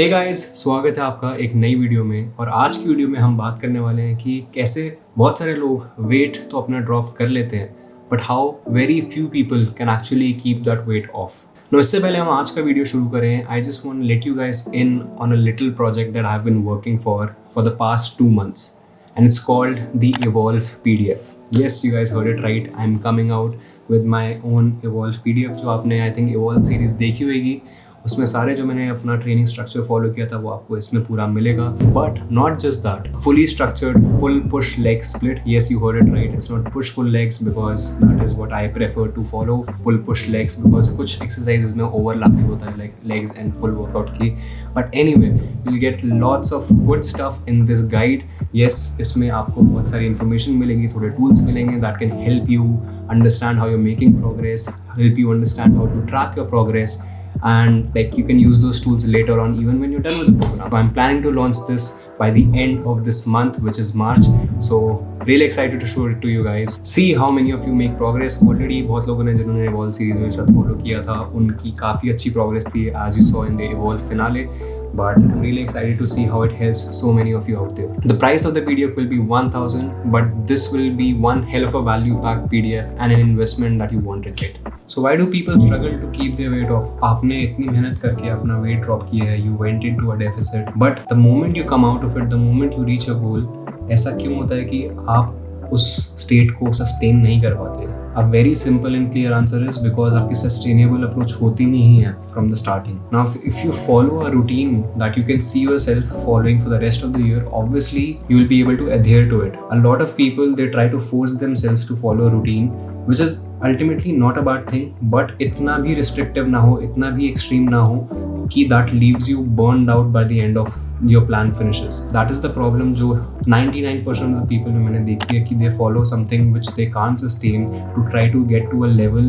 Hey guys, स्वागत है आपका एक नई वीडियो में। और आज की वीडियो में हम बात करने वाले हैं कि कैसे बहुत सारे लोग वेट तो अपना ड्रॉप कर लेते हैं, but how very few people can actually keep that weight off. इससे पहले हम आज का वीडियो शुरू करें, I just want let you guys in on a little project that I have been working for the past 2 months, and it's called the Evolve PDF. Yes, you guys heard it right. I'm coming out with my own Evolve PDF, जो आपने I think Evolve series देखी होगी। उसमें सारे जो मैंने अपना training structure follow किया था वो आपको इसमें पूरा मिलेगा। But not just that, fully structured pull push leg split. Yes, you heard it right, it's not push pull legs because that is what I prefer to follow, pull push legs, because कुछ exercises में overlap भी होता है like legs and full workout की। But anyway, you will get lots of good stuff in this guide. Yes, इसमें आपको बहुत सारी इन्फॉर्मेशन मिलेगी, थोड़े टूल्स मिलेंगे that can help you understand how you are making progress, help you understand how to track your progress, and like you can use those tools later on even when you're done with the program. So I'm planning to launch this by the end of this month, which is March. So really excited to show it to you guys. See how many of you make progress already. बहुत लोगों ने जिन्होंने Evolve series में साथ follow किया था उनकी काफ़ी अच्छी progress थी, as you saw in the Evolve finale. But I'm really excited to see how it helps so many of you out there. The price of the PDF will be 1,000, but this will be one hell of a value-packed PDF and an investment that you won't regret. So why do people struggle to keep their weight off? आपने इतनी मेहनत करके अपना weight drop किया है, you went into a deficit, but the moment you come out of it, the moment you reach a goal, ऐसा क्यों होता है कि आप उस स्टेट को सस्टेन नहीं कर पाते? A very simple and clear answer is because आपकी sustainable approach होती नहीं है from the starting. Now, if you follow a routine that you can see yourself following for the rest of the year, obviously you will be able to adhere to it. A lot of people, they try to force themselves to follow a routine, which is ultimately not a bad thing, but इतना भी restrictive ना हो, इतना भी extreme ना हो कि that leaves you burned out by the end of your plan finishes. That is the problem जो 99% of the people में मैंने देखी है कि they follow something which they can't sustain to try to get to a level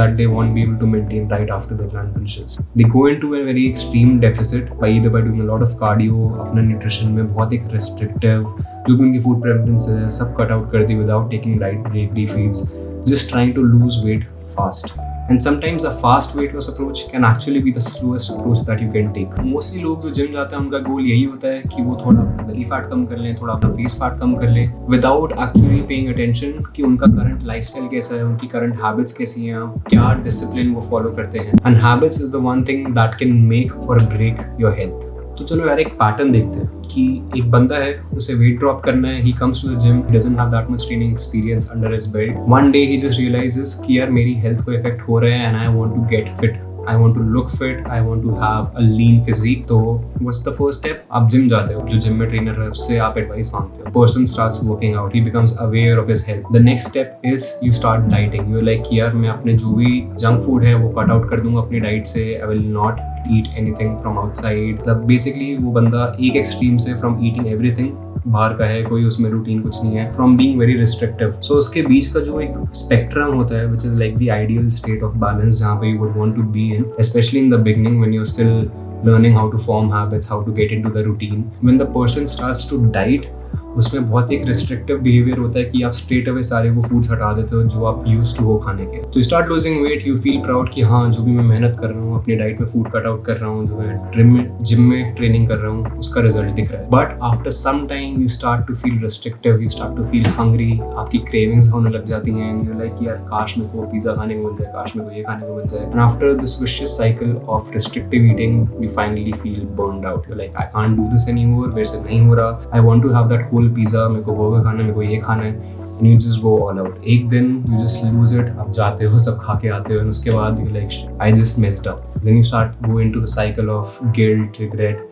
that they won't be able to maintain right after the plan finishes. They go into a very extreme deficit by either by doing a lot of cardio, अपना nutrition में बहुत एक restrictive जो भी उनकी food preferences है सब cut out कर दी without taking right break feeds, just trying to lose weight fast. And sometimes a fast weight loss approach can actually be the slowest approach that you can take. Mostly लोग जो gym जाते हैं उनका गोल यही होता है कि वो थोड़ा अपना belly fat कम कर लें, थोड़ा अपना face fat कम कर लें, without actually paying attention कि उनका current lifestyle कैसा है, उनकी current habits कैसी हैं, क्या discipline वो follow करते हैं. And habits is the one thing that can make or break your health. तो चलो यार एक पैटर्न देखते हैं कि एक बंदा है, उसे वेट ड्रॉप करना है, he comes to the gym, doesn't have that much training experience under his belt. One day he just realizes कि यार मेरी हेल्थ को इफेक्ट हो रहा है and I want to get fit, I want to look fit, I want to have a lean physique. तो what's the first step? आप gym जाते हो, जो जिम में ट्रेनर है उससे आप एडवाइस मांगते हो। Person starts working out, he becomes aware of his health. The next step is you start dieting. You're like यार मैं अपने जो भी जंक फूड है वो कट आउट कर दूंगा अपनी डाइट से, I will not eat anything from outside. मतलब बेसिकली वो बंदा एक एक्सट्रीम से from eating everything, बाहर का है, कोई उसमें रूटीन कुछ नहीं है, from being very restrictive. So उसके बीच का जो एक स्पेक्ट्रम होता है which is like the ideal state of balance जहाँ पे you would want to be in, especially in the beginning when you are still learning how to form habits, how to get into the routine. When the person starts to diet, उसमें बहुत एक restrictive behaviour होता है कि आप straight away सारे वो foods हटा देते हो जो आप यूज टू हो खाने के। तो you start losing weight, you feel proud कि हाँ जो भी मैं मेहनत कर रहा हूँ अपनी डाइट में, फूड कट आउट कर रहा हूँ, जो मैं जिम में ट्रेनिंग कर रहा हूँ उसका रिजल्ट दिख रहा है। But after some time you start to feel restrictive, you start to feel hungry, आपकी क्रेविंग्स होने लग जाती हैं एंड यू लाइक यार काश मेरे को पिज्जा खाने को मिल जाए, काश मेरे को ये खाने को मिल जाए। And after this vicious cycle of restrictive eating you finally feel burned out. You like I can't do this anymore, मेरे से नहीं हो रहा, I want to have that whole pizza, मेरे को बर्गर खाना है, मेरे को ये खाना है, and you just go all out. एक दिन you just lose it, आप जाते हो सब खा के आते हो and उसके बाद you like I just messed up. Then you start go into the cycle of guilt, regret,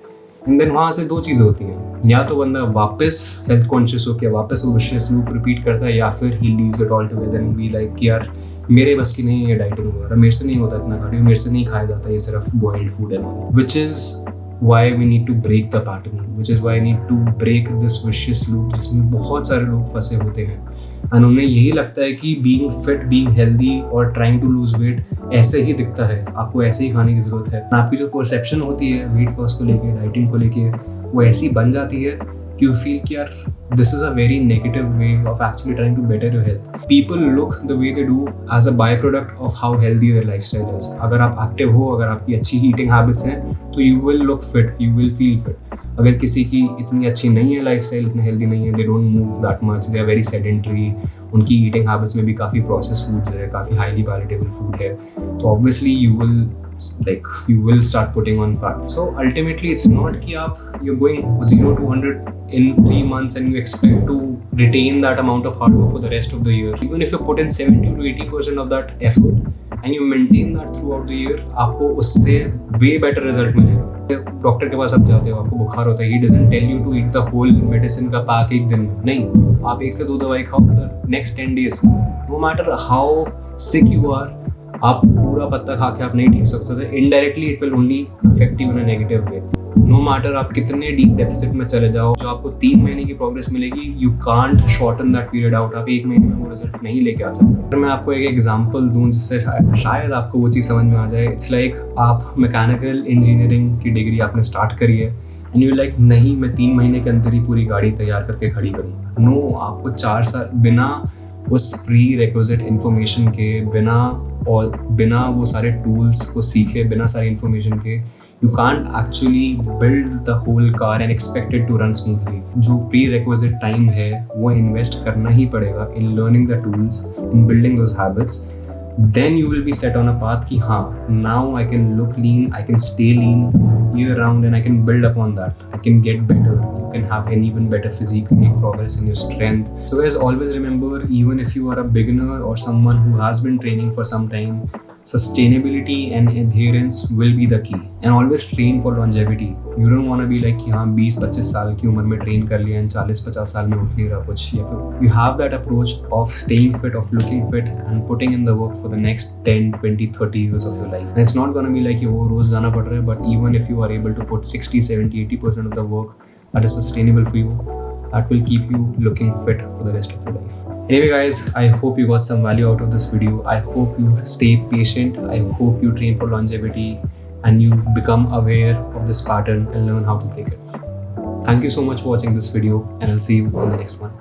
and then वहाँ से दो चीज़ें होती हैं, या तो बंदा वापस हेल्थ कॉन्शियस होकर वापस वो विशियस लूप रिपीट करता है, या फिर he leaves it all together and be like कि यार मेरे बस की नहीं है डाइटिंग वगैरह, मेरे से नहीं होता इतना कार्डियो, मेरे से नहीं खाया जाता, ये सिर्फ बॉइल्ड फूड है। which is why we need to break the pattern, which is why I need to break this vicious loop जिसमें बहुत सारे लोग फंसे होते हैं and उन्हें यही लगता है कि being fit, being healthy और trying to lose weight ऐसे ही दिखता है, आपको ऐसे ही खाने की जरूरत है। आपकी जो परसेप्शन होती है वेट लॉस को लेके, डाइटिंग को लेके, वो ऐसी बन जाती है कि you feel कि यार this is a very negative way of actually trying to better your health. People look the way they do as a byproduct of how healthy their lifestyle is. अगर आप एक्टिव हो, अगर आपकी अच्छी eating habits हैं, तो you will look fit, you will feel fit. अगर किसी की इतनी अच्छी नहीं है लाइफस्टाइल, इतनी हेल्दी नहीं है, they don't move that much, they are very sedentary, उनकी eating habits में भी काफ़ी processed foods है, काफ़ी highly palatable food है, तो obviously you will start putting on fat. So ultimately it's not कि आप you're going 0 to 100 in 3 months and you expect to retain that amount of hard work for the rest of the year. Even if you put in 70 to 80% of that effort and you maintain that throughout the year, आपको उससे way better result मिलेगा. Doctor के पास आप जाते हो, आपको बुखार होता है, he doesn't tell you to eat the whole medicine का पैक एक दिन में. नहीं, आप 1 से 2 दवाई खाओ for the next 10 days. No matter how sick you are, आप पूरा पत्ता खा के आप नहीं ठीक सकते थे. Indirectly it will only affect you in a negative way. No matter आप कितने डीप डेफिसिट में चले जाओ, जो आपको 3 महीने की प्रोग्रेस मिलेगी, you can't shorten that period out. आप 1 महीने में वो रिजल्ट नहीं लेके आ सकते. अगर मैं आपको एक एग्जांपल दूं जिससे शायद आपको वो चीज़ समझ में आ जाए. इट्स लाइक आप मैकेनिकल इंजीनियरिंग की डिग्री आपने स्टार्ट करी है एंड यू लाइक नहीं, मैं 3 महीने के अंदर ही पूरी गाड़ी तैयार करके खड़ी करूँगा. नो, आपको 4 साल बिना उस प्री रिक्विजिट इन्फॉर्मेशन के, बिना वो सारे टूल्स को सीखे, बिना सारी इन्फॉर्मेशन के, you can't actually build the whole car and expect it to run smoothly. जो प्री रिक्विजिट टाइम है वो इन्वेस्ट करना ही पड़ेगा in learning the tools, in building those habits. Then you will be set on a path कि हाँ, now I can look lean, I can stay lean year round and I can build upon that. I can get better. You can have an even better physique, make progress in your strength. So guys, always remember, even if you are a beginner or someone who has been training for some time, sustainability and adherence will be the key. And always train for longevity. You don't want to be like कि हाँ 20-25 साल की उम्र में train कर लिया and 40-50 साल में उठ नहीं रहा कुछ. या फिर you have that approach of staying fit, of looking fit and putting in the work for the next 10, 20, 30 years of your life. And it's not going to be like वो रोज जाना पड़ रहा है, but even if you are able to put 60, 70, 80% of the work that is sustainable for you, that will keep you looking fit for the rest of your life. Anyway guys, I hope you got some value out of this video. I hope you stay patient. I hope you train for longevity and you become aware of this pattern and learn how to break it. Thank you so much for watching this video and I'll see you in the next one.